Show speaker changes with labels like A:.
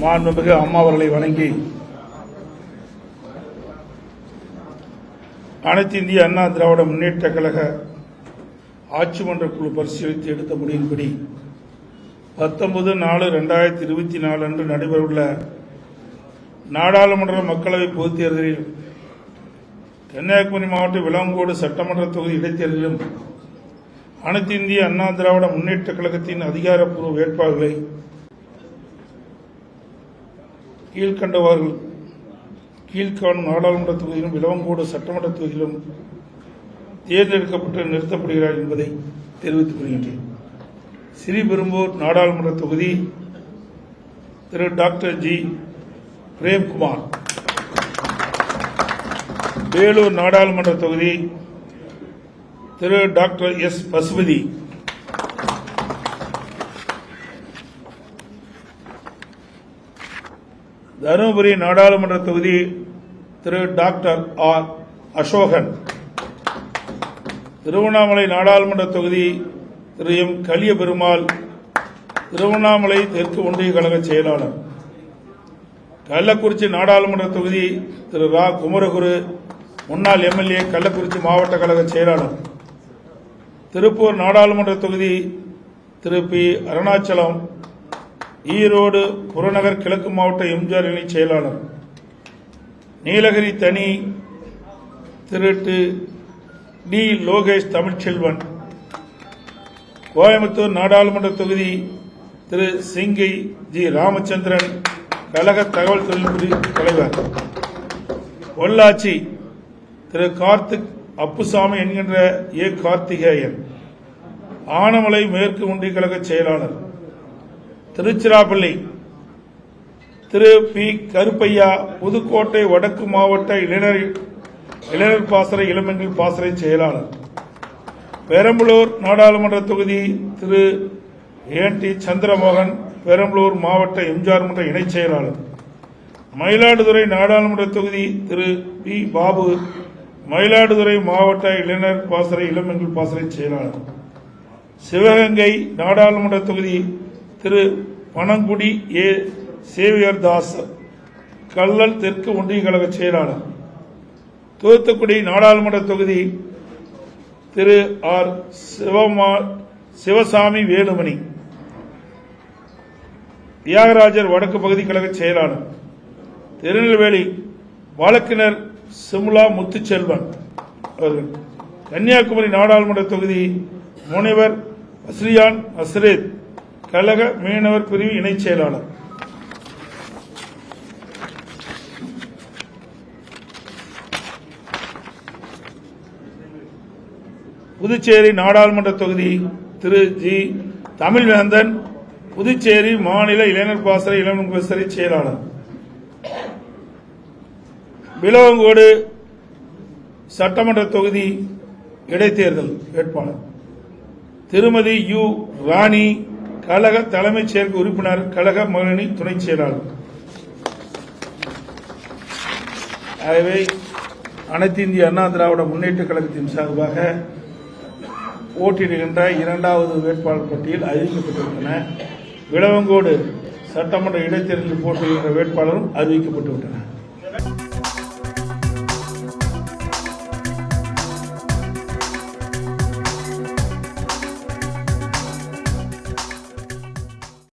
A: மாண்புமிகு அம்மா அவர்களை வணங்கி அனைத்து இந்திய அண்ணா திராவிட முன்னேற்ற கழக ஆட்சி மன்ற குழு பரிசீலித்து எடுத்த முடிவின்படி 19/4/2024 அன்று நடைபெறவுள்ள நாடாளுமன்ற மக்களவை பொதுத் தேர்தலில் கன்னியாகுமரி மாவட்ட விளவங்கோடு சட்டமன்ற தொகுதி இடைத்தேர்தலிலும் அனைத்து இந்திய அண்ணா திராவிட முன்னேற்ற கழகத்தின் அதிகாரப்பூர்வ வேட்பாளர்களை கீழ்காணும் நாடாளுமன்ற தொகுதியிலும் விளவங்கோடு சட்டமன்ற தொகுதியிலும் தேர்ந்தெடுக்கப்பட்டு நிறுத்தப்படுகிறார் என்பதை தெரிவித்துக் கொள்கின்றேன். ஸ்ரீபெரும்பூர் நாடாளுமன்ற தொகுதி திரு டாக்டர் ஜி பிரேம்குமார். வேலூர் நாடாளுமன்ற தொகுதி திரு டாக்டர் எஸ் பசுபதி. தருமபுரி நாடாளுமன்ற தொகுதி திரு டாக்டர் ஆர் அசோகன். திருவண்ணாமலை நாடாளுமன்ற தொகுதி திரு எம் கலியபெருமாள், திருவண்ணாமலை தெற்கு ஒன்றிய கழக செயலாளர். கள்ளக்குறிச்சி நாடாளுமன்ற தொகுதி திரு ரா குமரகுரு, முன்னாள் எம்எல்ஏ, கள்ளக்குறிச்சி மாவட்ட கழக செயலாளர். திருப்பூர் நாடாளுமன்ற தொகுதி திரு பி அருணாச்சலம், ஈரோடு புறநகர் கிழக்கு மாவட்ட எம்ஜிஆர் இணை செயலாளர். நீலகிரி தனி திரு டி லோகேஷ் தமிழ்ச்செல்வன். கோயம்புத்தூர் நாடாளுமன்ற தொகுதி திரு சிங்கை ஜி ராமச்சந்திரன், கழக தகவல் தொழில்நுட்ப தலைவர். பொள்ளாச்சி திரு கார்த்திக் அப்புசாமி என்கின்ற ஏ கார்த்திகேயன், ஆனமலை மேற்கு ஒன்றிய கழக செயலாளர். திருச்சிராப்பள்ளி திரு பி கருப்பையா, புதுக்கோட்டை வடக்கு மாவட்ட இளைஞர் பாசறை இளம்பெண்கள் பாசறை செயலாளர். பெரம்பலூர் நாடாளுமன்ற தொகுதி திரு என் டி சந்திரமோகன், பெரம்பலூர் மாவட்ட எம்ஜிஆர் மன்ற இணைச் செயலாளர். மயிலாடுதுறை நாடாளுமன்ற தொகுதி திரு பி பாபு, மயிலாடுதுறை மாவட்ட இளைஞர் பாசறை இளம்பெண்கள் பாசறை செயலாளர். சிவகங்கை நாடாளுமன்ற தொகுதி திரு பனங்குடி ஏ சேவியர் தாஸ், கல்லல் தெற்கு ஒன்றிய கழக செயலாளர். தூத்துக்குடி நாடாளுமன்ற தொகுதி திரு ஆர் சிவசாமி வேலுமணி, தியாகராஜர் வடக்கு பகுதி கழக செயலாளர். திருநெல்வேலி வழக்கினர் சிம்லா முத்துச்செல்வன் அவர்கள். கன்னியாகுமரி நாடாளுமன்ற தொகுதி முனைவர் அஸ்ரியான் அஸ்ரேத், கழக மீனவர் பிரிவு இணைச் செயலாளர். புதுச்சேரி நாடாளுமன்ற தொகுதி திரு ஜி தமிழ்வேந்தன், புதுச்சேரி மாநில இளைஞர் பாசறை இளம்பெண் பாசறை செயலாளர். விளவங்கோடு சட்டமன்ற தொகுதி இடைத்தேர்தல் வேட்பாளர் திருமதி யு ராணி, கழக தலைமைச் செயற்கை உறுப்பினர், கழக மகளிரணி துணை செயலாளர். ஆகவே அனைத்து இந்திய அண்ணா திராவிட முன்னேற்ற கழகத்தின் சார்பாக போட்டியிடுகின்ற இரண்டாவது வேட்பாளர் பட்டியல் அறிவிக்கப்பட்டுவிட்டன. விளவங்கோடு சட்டமன்ற இடைத்தேர்தலில் போட்டியிடுகின்ற வேட்பாளரும் அறிவிக்கப்பட்டுவிட்டனர்.